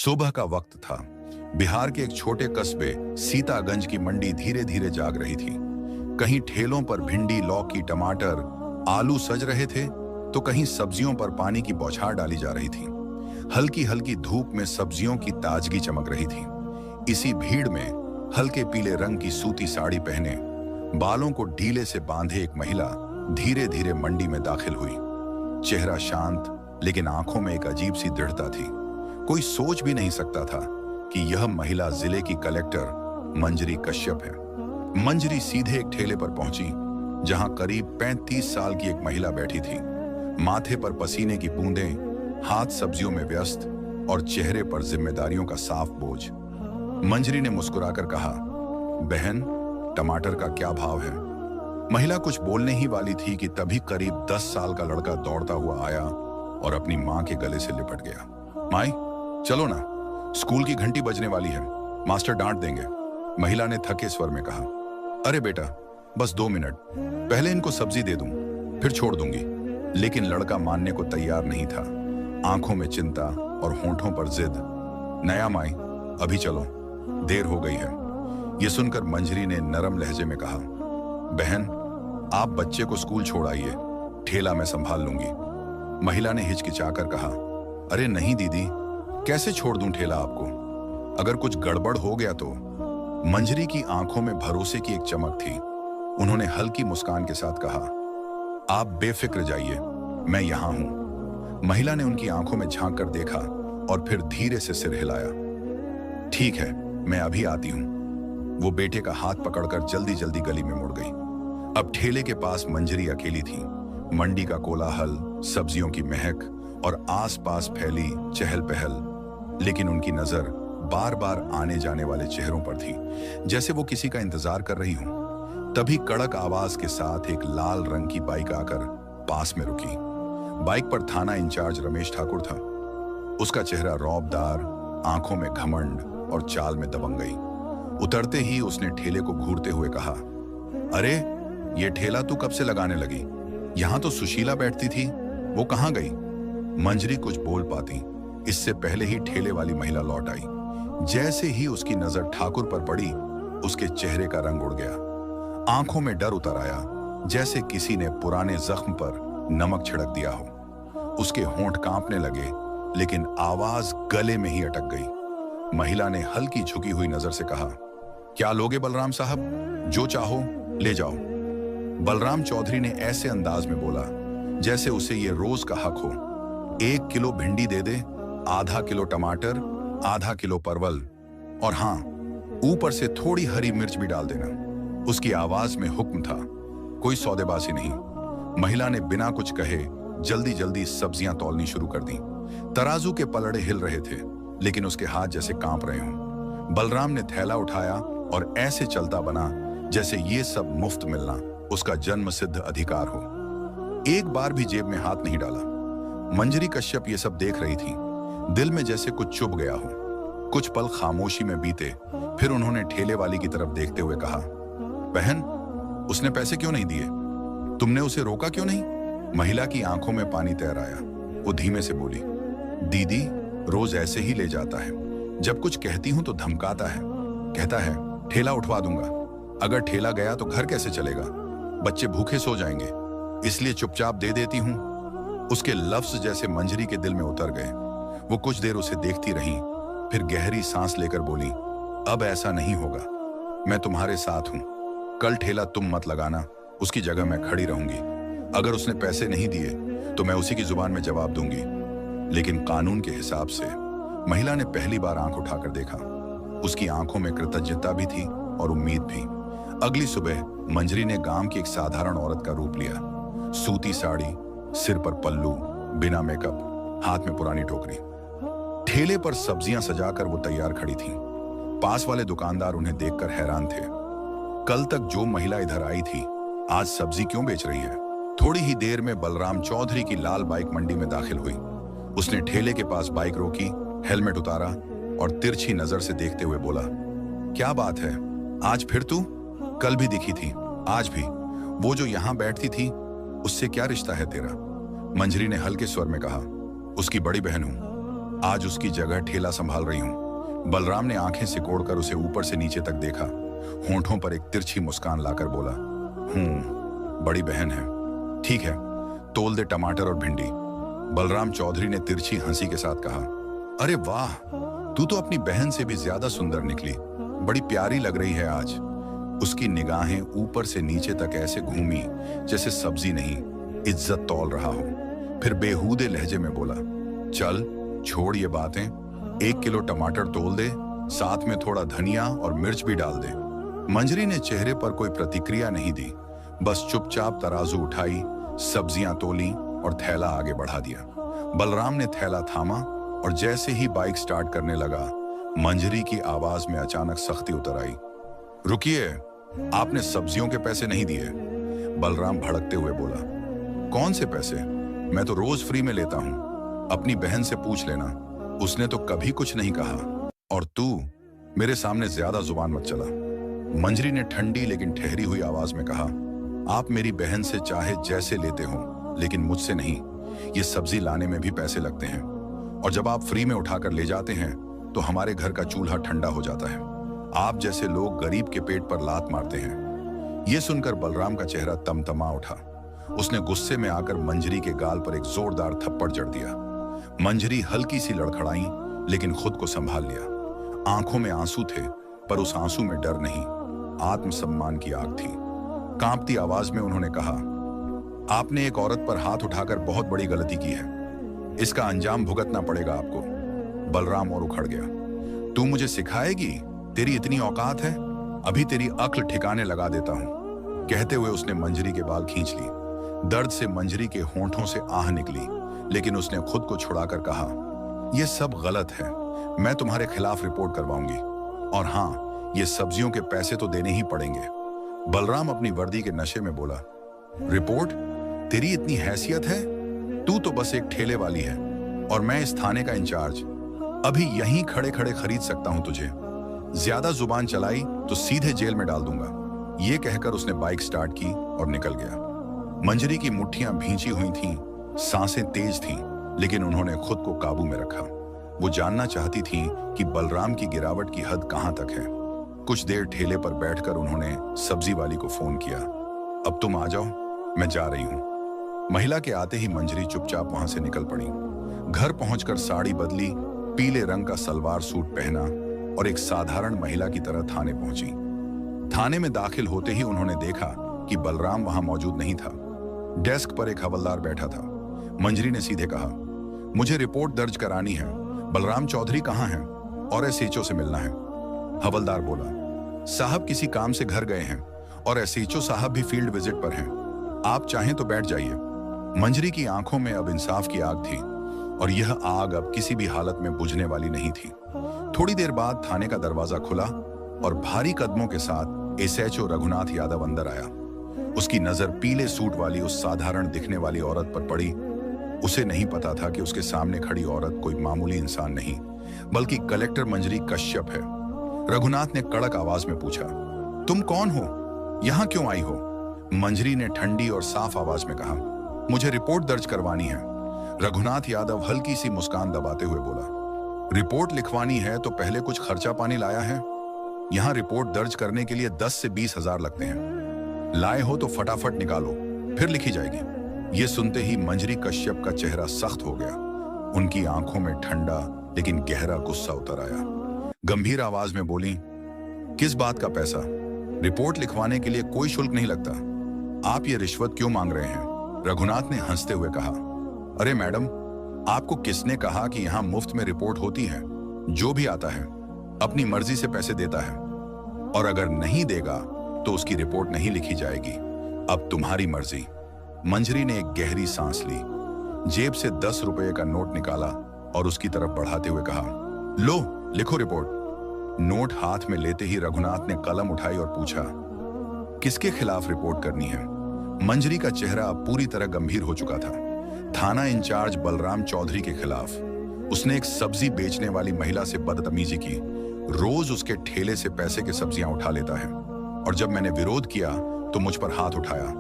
सुबह का वक्त था। बिहार के एक छोटे कस्बे सीतागंज की मंडी धीरे धीरे जाग रही थी। कहीं ठेलों पर भिंडी, लौकी, टमाटर, आलू सज रहे थे, तो कहीं सब्जियों पर पानी की बौछार डाली जा रही थी। हल्की हल्की धूप में सब्जियों की ताजगी चमक रही थी। इसी भीड़ में हल्के पीले रंग की सूती साड़ी पहने, बालों को ढीले से बांधे एक महिला धीरे धीरे मंडी में दाखिल हुई। चेहरा शांत, लेकिन आंखों में एक अजीब सी दृढ़ता थी। कोई सोच भी नहीं सकता था कि यह महिला जिले की कलेक्टर मंजरी कश्यप है। मंजरी सीधे एक ठेले पर पहुंची, जहां करीब 35 साल की एक महिला बैठी थी। माथे पर पसीने की बूंदें, हाथ सब्जियों में व्यस्त और चेहरे पर जिम्मेदारियों का साफ बोझ। मंजरी ने मुस्कुराकर कहा, बहन, टमाटर का क्या भाव है? महिला कुछ बोलने ही वाली थी कि तभी करीब 10 साल का लड़का दौड़ता हुआ आया और अपनी मां के गले से लिपट गया। माई, चलो ना, स्कूल की घंटी बजने वाली है, मास्टर डांट देंगे। महिला ने थके स्वर में कहा, अरे बेटा, बस 2 मिनट, पहले इनको सब्जी दे दूं, फिर छोड़ दूंगी। लेकिन लड़का मानने को तैयार नहीं था। आंखों में चिंता और होंठों पर जिद। नया माई, अभी चलो, देर हो गई है। यह सुनकर मंजरी ने नरम लहजे में कहा, बहन, आप बच्चे को स्कूल छोड़ आइए, ठेला मैं संभाल लूंगी। महिला ने हिचकिचाकर कहा, अरे नहीं दीदी, कैसे छोड़ दूं ठेला आपको? अगर कुछ गड़बड़ हो गया तो? मंजरी की आंखों में भरोसे की एक चमक थी। उन्होंने हल्की मुस्कान के साथ कहा, आप बेफिक्र जाइए, मैं यहां हूं। महिला ने उनकी आंखों में झांक कर देखा और फिर धीरे से सिर हिलाया। ठीक है, मैं अभी आती हूं। वो बेटे का हाथ पकड़कर जल्दी जल्दी गली में मुड़ गई। अब ठेले के पास मंजरी अकेली थी। मंडी का कोलाहल, सब्जियों की महक और आसपास फैली चहल पहल, लेकिन उनकी नजर बार बार आने जाने वाले चेहरों पर थी, जैसे वो किसी का इंतजार कर रही हो। तभी कड़क आवाज के साथ एक लाल रंग की बाइक आकर पास में रुकी। बाइक पर थाना इंचार्ज रमेश ठाकुर था। उसका चेहरा रौबदार, आंखों में घमंड और चाल में दबंग गई। उतरते ही उसने ठेले को घूरते हुए कहा, अरे, ये ठेला तू कब से लगाने लगी? यहां तो सुशीला बैठती थी, वो कहां गई? मंजरी कुछ बोल पाती, इससे पहले ही ठेले वाली महिला लौट आई। जैसे ही उसकी नजर ठाकुर पर पड़ी, उसके चेहरे का रंग उड़ गया। आंखों में डर उतर आया, जैसे किसी ने पुराने जख्म पर नमक छिड़क दिया हो। उसके होंठ कांपने लगे, लेकिन आवाज गले में ही अटक गई। महिला ने हल्की झुकी हुई नजर से कहा, क्या लोगे बलराम साहब? जो चाहो ले जाओ। बलराम चौधरी ने ऐसे अंदाज में बोला जैसे उसे ये रोज का हक हो। 1 किलो भिंडी दे दे, आधा किलो टमाटर, आधा किलो परवल, और हाँ, ऊपर से थोड़ी हरी मिर्च भी डाल देना। उसकी आवाज में हुक्म था, कोई सौदेबाजी नहीं। महिला ने बिना कुछ कहे जल्दी जल्दी सब्जियां तौलनी शुरू कर दी। तराजू के पलड़े हिल रहे थे, लेकिन उसके हाथ जैसे कांप रहे हों। बलराम ने थैला उठाया और ऐसे चलता बना जैसे ये सब मुफ्त मिलना उसका जन्म सिद्ध अधिकार हो। एक बार भी जेब में हाथ नहीं डाला। मंजरी कश्यप ये सब देख रही थी। दिल में जैसे कुछ चुभ गया हो। कुछ पल खामोशी में बीते, फिर उन्होंने ठेले वाली की तरफ देखते हुए कहा, बहन, उसने पैसे क्यों नहीं दिए? तुमने उसे रोका क्यों नहीं? महिला की आंखों में पानी तैर आया। वो धीमे से बोली, दीदी रोज ऐसे ही ले जाता है। जब कुछ कहती हूं तो धमकाता है, कहता है ठेला उठवा दूंगा। अगर ठेला गया तो घर कैसे चलेगा? बच्चे भूखे सो जाएंगे, इसलिए चुपचाप दे देती हूं। उसके लफ्ज जैसे मंजरी के दिल में उतर गए। वो कुछ देर उसे देखती रही, फिर गहरी सांस लेकर बोली, अब ऐसा नहीं होगा, मैं तुम्हारे साथ हूं। कल ठेला तुम मत लगाना, उसकी जगह मैं खड़ी रहूंगी। अगर उसने पैसे नहीं दिए तो मैं उसी की जुबान में जवाब दूंगी। लेकिन कानून के हिसाब से। महिला ने पहली बार आंख उठाकर देखा। उसकी आंखों में कृतज्ञता भी थी और उम्मीद भी। अगली सुबह मंजरी ने गांव की एक साधारण औरत का रूप लिया। सूती साड़ी, सिर पर पल्लू, बिना मेकअप, हाथ में पुरानी टोकरी। ठेले पर सब्जियां सजाकर वो तैयार खड़ी थी। पास वाले दुकानदार उन्हें देखकर हैरान थे। कल तक जो महिला इधर आई थी, आज सब्जी क्यों बेच रही है? थोड़ी ही देर में बलराम चौधरी की लाल बाइक मंडी में दाखिल हुई। उसने ठेले के पास बाइक रोकी, हेलमेट उतारा और तिरछी नजर से देखते हुए बोला, क्या बात है, आज फिर तू? कल भी दिखी थी, आज भी। वो जो यहां बैठती थी, उससे क्या रिश्ता है तेरा? मंजरी ने हल्के स्वर में कहा, उसकी बड़ी बहन हूं। आज उसकी जगह ठेला संभाल रही हूं। बलराम ने आंखें सिकोड़कर उसे ऊपर से नीचे तक देखा, होंठों पर एक तिरछी मुस्कान लाकर बोला, बड़ी बहन है, ठीक है, तोल दे टमाटर और भिंडी। बलराम चौधरी ने तिरछी हंसी के साथ कहा, अरे वाह, तू तो अपनी बहन से भी ज्यादा सुंदर निकली, बड़ी प्यारी लग रही है आज। उसकी निगाहें ऊपर से नीचे तक ऐसे घूमी जैसे सब्जी नहीं, इज्जत तौल रहा हो। फिर बेहूदे लहजे में बोला, चल छोड़ ये बातें, 1 किलो टमाटर तोल दे, साथ में थोड़ा धनिया और मिर्च भी डाल दे। मंजरी ने चेहरे पर कोई प्रतिक्रिया नहीं दी, बस चुपचाप तराजू उठाई, सब्जियां तोली और थैला आगे बढ़ा दिया। बलराम ने थैला थामा और जैसे ही बाइक स्टार्ट करने लगा, मंजरी की आवाज में अचानक सख्ती उतर आई। रुकिए, आपने सब्जियों के पैसे नहीं दिए। बलराम भड़कते हुए बोला, कौन से पैसे? मैं तो रोज फ्री में लेता हूं, अपनी बहन से पूछ लेना, उसने तो कभी कुछ नहीं कहा। और तू मेरे सामने ज्यादा जुबान मत चला। मंजरी ने ठंडी लेकिन ठहरी हुई आवाज में कहा, आप मेरी बहन से चाहे जैसे लेते हो, लेकिन मुझसे नहीं। ये सब्जी लाने में भी पैसे लगते हैं, और जब आप फ्री में उठाकर ले जाते हैं तो हमारे घर का चूल्हा ठंडा हो जाता है। आप जैसे लोग गरीब के पेट पर लात मारते हैं। यह सुनकर बलराम का चेहरा तमतमा उठा। उसने गुस्से में आकर मंजरी के गाल पर एक जोरदार थप्पड़ जड़ दिया। मंजरी हल्की सी लड़खड़ाई, लेकिन खुद को संभाल लिया। आंखों में आंसू थे, पर उस आंसू में डर नहीं, आत्मसम्मान की आग थी। कांपती आवाज में उन्होंने कहा, आपने एक औरत पर हाथ उठाकर बहुत बड़ी गलती की है, इसका अंजाम भुगतना पड़ेगा आपको। बलराम और उखड़ गया। तू मुझे सिखाएगी? तेरी इतनी औकात है? अभी तेरी अक्ल ठिकाने लगा देता हूं। कहते हुए उसने मंजरी के बाल खींच ली। दर्द से मंजरी के होंठों से आह निकली, लेकिन उसने खुद को छुड़ाकर कहा, यह सब गलत है, मैं तुम्हारे खिलाफ रिपोर्ट करवाऊंगी। और हाँ, ये सब्जियों के पैसे तो देने ही पड़ेंगे। बलराम अपनी वर्दी के नशे में बोला, रिपोर्ट? तेरी इतनी हैसियत है? तू तो बस एक ठेले वाली है और मैं इस थाने का इंचार्ज। अभी यहीं खड़े खड़े खरीद सकता हूं तुझे। ज्यादा जुबान चलाई तो सीधे जेल में डाल दूंगा। ये कहकर उसने बाइक स्टार्ट की और निकल गया। मंजरी की मुट्ठियां भींची हुई थीं, सांसें तेज थीं, लेकिन उन्होंने खुद को काबू में रखा। वो जानना चाहती थीं कि बलराम की गिरावट की हद कहां तक है। कुछ देर ठेले पर बैठकर उन्होंने सब्जी वाली को फोन किया। अब तुम आ जाओ, मैं जा रही हूं। महिला के आते ही मंजरी चुपचाप वहां से निकल पड़ी। घर पहुंचकर साड़ी बदली, पीले रंग का सलवार सूट पहना और एक साधारण महिला की तरह थाने पहुंची। थाने में दाखिल होते ही उन्होंने देखा कि बलराम वहां मौजूद नहीं था। डेस्क पर एक हवलदार बैठा था। मंजरी ने सीधे कहा, मुझे रिपोर्ट दर्ज करानी है। बलराम चौधरी कहाँ हैं? और एसएचओ से मिलना है। हवलदार बोला, साहब किसी काम से घर गए हैं और एसएचओ साहब भी फील्ड विजिट पर हैं। आप चाहें तो बैठ जाइए। मंजरी की आंखों में अब इंसाफ की आग थी और यह आग अब किसी भी हालत में बुझने वाली नहीं थी। थोड़ी देर बाद थाने का दरवाजा खुला और भारी कदमों के साथ एसएचओ रघुनाथ यादव अंदर आया। उसकी नजर पीले सूट वाली उस साधारण दिखने वाली औरत पर पड़ी। उसे नहीं पता था कि उसके सामने खड़ी औरत कोई मामूली इंसान नहीं, बल्कि कलेक्टर मंजरी कश्यप है। रघुनाथ ने कड़क आवाज में पूछा, तुम कौन हो? यहां क्यों आई हो? मंजरी ने ठंडी और साफ आवाज में कहा, मुझे रिपोर्ट दर्ज करवानी है। रघुनाथ यादव हल्की सी मुस्कान दबाते हुए बोला, रिपोर्ट लिखवानी है तो पहले कुछ खर्चा पानी लाया है? यहां रिपोर्ट दर्ज करने के लिए 10 से 20 हजार लगते हैं। लाए हो तो फटाफट निकालो, फिर लिखी जाएगी। ये सुनते ही मंजरी कश्यप का चेहरा सख्त हो गया। उनकी आंखों में ठंडा लेकिन गहरा गुस्सा उतर आया। गंभीर आवाज में बोली, किस बात का पैसा? रिपोर्ट लिखवाने के लिए कोई शुल्क नहीं लगता। आप ये रिश्वत क्यों मांग रहे हैं? रघुनाथ ने हंसते हुए कहा, अरे मैडम, आपको किसने कहा कि यहां मुफ्त में रिपोर्ट होती है? जो भी आता है अपनी मर्जी से पैसे देता है, और अगर नहीं देगा तो उसकी रिपोर्ट नहीं लिखी जाएगी। अब तुम्हारी मर्जी। मंजरी ने एक गहरी सांस ली, जेब से 10 रुपए का नोट निकाला और उसकी तरफ बढ़ाते हुए कहा, लो लिखो रिपोर्ट। नोट हाथ में लेते ही रघुनाथ ने कलम उठाई और पूछा, किसके खिलाफ रिपोर्ट करनी है? मंजरी का चेहरा अब पूरी तरह गंभीर हो चुका था। थाना इंचार्ज बलराम चौधरी के खिलाफ। उसने एक सब्जी बेचने वाली महिला से बदतमीजी की। रोज उसके ठेले से पैसे के सब्जियां उठा लेता है, और जब मैंने विरोध किया तो मुझ पर हाथ उठाया।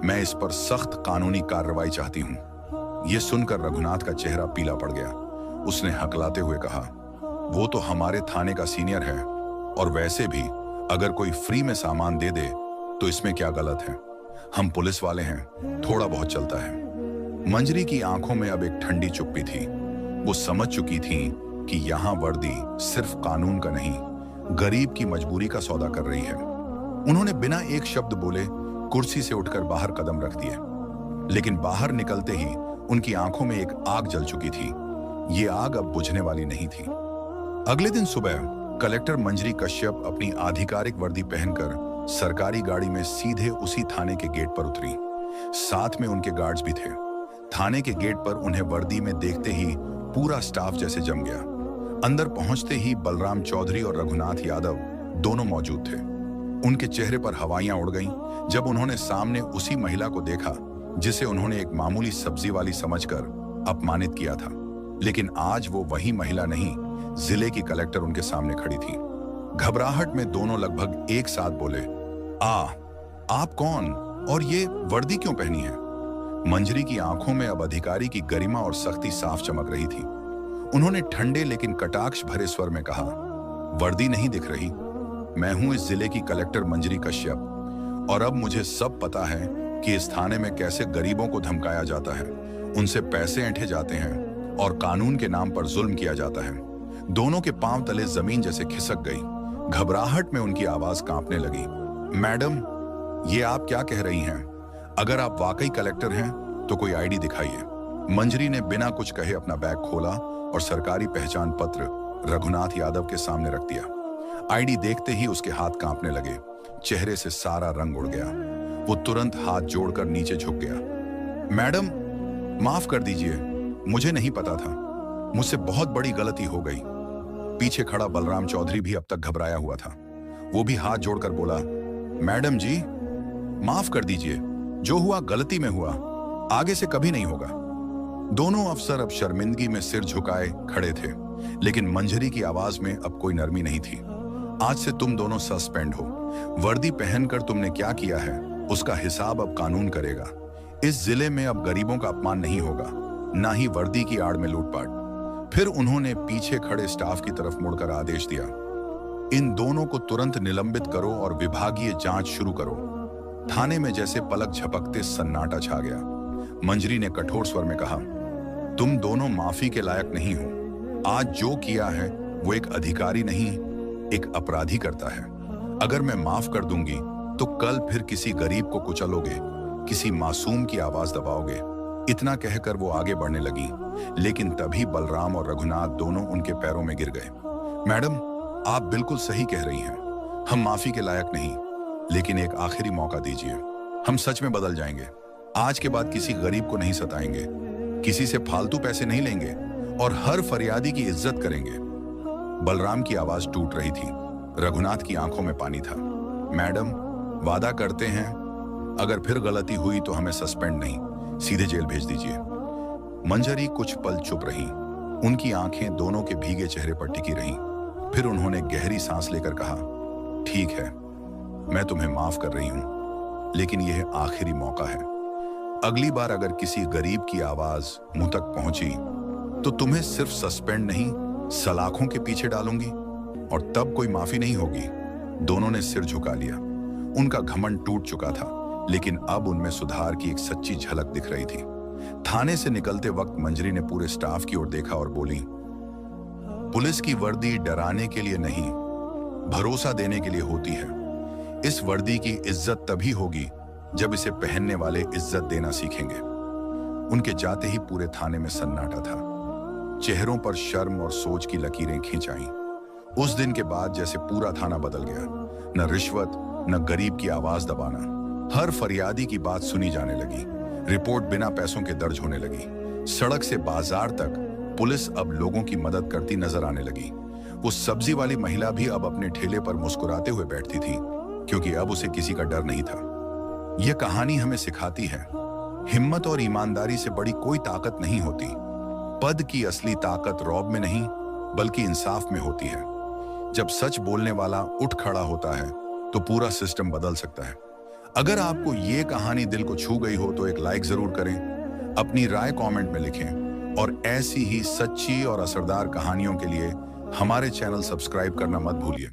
मैं इस पर सख्त कानूनी कार्रवाई चाहती हूं। यह सुनकर रघुनाथ का चेहरा पीला पड़ गया। उसने हकलाते हुए कहा, वो तो हमारे थाने का सीनियर है, और वैसे भी अगर कोई फ्री में सामान दे दे तो इसमें क्या गलत है? हम पुलिस वाले हैं, थोड़ा बहुत चलता है। मंजरी की आंखों में अब एक ठंडी चुप्पी थी। वो समझ चुकी थी कि यहाँ वर्दी सिर्फ कानून का नहीं, गरीब की मजबूरी का सौदा कर रही है। उन्होंने बिना एक शब्द बोले कुर्सी से उठकर बाहर कदम रख दिए, लेकिन बाहर निकलते ही उनकी आंखों में एक आग जल चुकी थी। ये आग अब बुझने वाली नहीं थी। अगले दिन सुबह कलेक्टर मंजरी कश्यप अपनी आधिकारिक वर्दी पहनकर सरकारी गाड़ी में सीधे उसी थाने के गेट पर उतरी। साथ में उनके गार्ड्स भी थे। थाने के गेट पर उन्हें वर्दी में देखते ही पूरा स्टाफ जैसे जम गया। अंदर पहुंचते ही बलराम चौधरी और रघुनाथ यादव दोनों मौजूद थे। उनके चेहरे पर हवाइयां उड़ गईं जब उन्होंने सामने उसी महिला को देखा जिसे उन्होंने एक मामूली सब्जी वाली समझकर अपमानित किया था। लेकिन आज वो वही महिला नहीं, जिले की कलेक्टर उनके सामने खड़ी थी। घबराहट में दोनों लगभग एक साथ बोले, आप कौन और ये वर्दी क्यों पहनी है? मंजरी की आंखों में अब अधिकारी की गरिमा और सख्ती साफ चमक रही थी। उन्होंने ठंडे लेकिन कटाक्ष भरे स्वर में कहा, वर्दी नहीं दिख रही? मैं हूं इस जिले की कलेक्टर मंजरी कश्यप, और अब मुझे सब पता है कि इस थाने में कैसे गरीबों को धमकाया जाता है, उनसे पैसे ऐंठे जाते हैं और कानून के नाम पर जुल्म किया जाता है। दोनों के पांव तले जमीन जैसे खिसक गई। घबराहट में उनकी आवाज कांपने लगी। मैडम, ये आप क्या कह रही हैं? अगर आप वाकई कलेक्टर हैं तो कोई आईडी दिखाइए। मंजरी ने बिना कुछ कहे अपना बैग खोला और सरकारी पहचान पत्र रघुनाथ यादव के सामने रख दिया। आईडी देखते ही उसके हाथ कांपने लगे, चेहरे से सारा रंग उड़ गया। वो तुरंत हाथ जोड़कर नीचे झुक गया। मैडम, माफ कर दीजिए, मुझे नहीं पता था, मुझसे बहुत बड़ी गलती हो गई। पीछे खड़ा बलराम चौधरी भी अब तक घबराया हुआ था। वो भी हाथ जोड़कर बोला, मैडम जी, माफ कर दीजिए, जो हुआ गलती में हुआ, आगे से कभी नहीं होगा। दोनों अफसर अब शर्मिंदगी में सिर झुकाए खड़े थे, लेकिन मंजरी की आवाज में अब कोई नरमी नहीं थी। आज से तुम दोनों सस्पेंड हो। वर्दी पहनकर तुमने क्या किया है उसका हिसाब अब कानून करेगा। इस जिले में अब गरीबों का अपमान नहीं होगा, ना ही वर्दी की आड़ में लूटपाट। फिर उन्होंने पीछे खड़े स्टाफ की तरफ मुड़कर आदेश दिया, इन दोनों को तुरंत निलंबित करो और विभागीय जांच शुरू करो। थाने में जैसे पलक झपकते सन्नाटा छा गया। मंजरी ने कठोर स्वर में कहा, तुम दोनों माफी के लायक नहीं हो। आज जो किया है वो एक अधिकारी नहीं, एक अपराधी करता है। अगर मैं माफ कर दूंगी तो कल फिर किसी गरीब को कुचलोगे, किसी मासूम की आवाज दबाओगे। इतना कहकर वो आगे बढ़ने लगी, लेकिन तभी बलराम और रघुनाथ दोनों उनके पैरों में गिर गए। मैडम, आप बिल्कुल सही कह रही हैं, हम माफी के लायक नहीं, लेकिन एक आखिरी मौका दीजिए। हम सच में बदल जाएंगे। आज के बाद किसी गरीब को नहीं सताएंगे, किसी से फालतू पैसे नहीं लेंगे और हर फरियादी की इज्जत करेंगे। बलराम की आवाज टूट रही थी, रघुनाथ की आंखों में पानी था। मैडम, वादा करते हैं, अगर फिर गलती हुई तो हमें सस्पेंड नहीं, सीधे जेल भेज दीजिए। मंजरी कुछ पल चुप रही। उनकी आंखें दोनों के भीगे चेहरे पर टिकी रहीं। फिर उन्होंने गहरी सांस लेकर कहा, ठीक है, मैं तुम्हें माफ कर रही हूं, लेकिन यह आखिरी मौका है। अगली बार अगर किसी गरीब की आवाज मुंह तक पहुंची तो तुम्हें सिर्फ सस्पेंड नहीं, सलाखों के पीछे डालूंगी, और तब कोई माफी नहीं होगी। दोनों ने सिर झुका लिया। उनका घमंड टूट चुका था, लेकिन अब उनमें सुधार की एक सच्ची झलक दिख रही थी। थाने से निकलते वक्त मंजरी ने पूरे स्टाफ की ओर देखा और बोली, पुलिस की वर्दी डराने के लिए नहीं, भरोसा देने के लिए होती है। इस वर्दी की इज्जत तभी होगी जब इसे पहनने वाले इज्जत देना सीखेंगे। उनके जाते ही पूरे थाने में सन्नाटा था। चेहरों पर शर्म और सोच की लकीरें खींच आईं। उस दिन के बाद जैसे पूरा थाना बदल गया। न रिश्वत, न गरीब की आवाज दबाना। हर फरियादी की बात सुनी जाने लगी। रिपोर्ट बिना पैसों के दर्ज होने लगी। सड़क से बाजार तक पुलिस अब लोगों की मदद करती नजर आने लगी। वो सब्जी वाली महिला भी अब अपने ठेले पर मुस्कुराते हुए बैठती थी, क्योंकि अब उसे किसी का डर नहीं था। यह कहानी हमें सिखाती है, हिम्मत और ईमानदारी से बड़ी कोई ताकत नहीं होती। पद की असली ताकत रौब में नहीं, बल्कि इंसाफ में होती है। जब सच बोलने वाला उठ खड़ा होता है तो पूरा सिस्टम बदल सकता है। अगर आपको ये कहानी दिल को छू गई हो तो एक लाइक जरूर करें, अपनी राय कमेंट में लिखें और ऐसी ही सच्ची और असरदार कहानियों के लिए हमारे चैनल सब्सक्राइब करना मत भूलिए।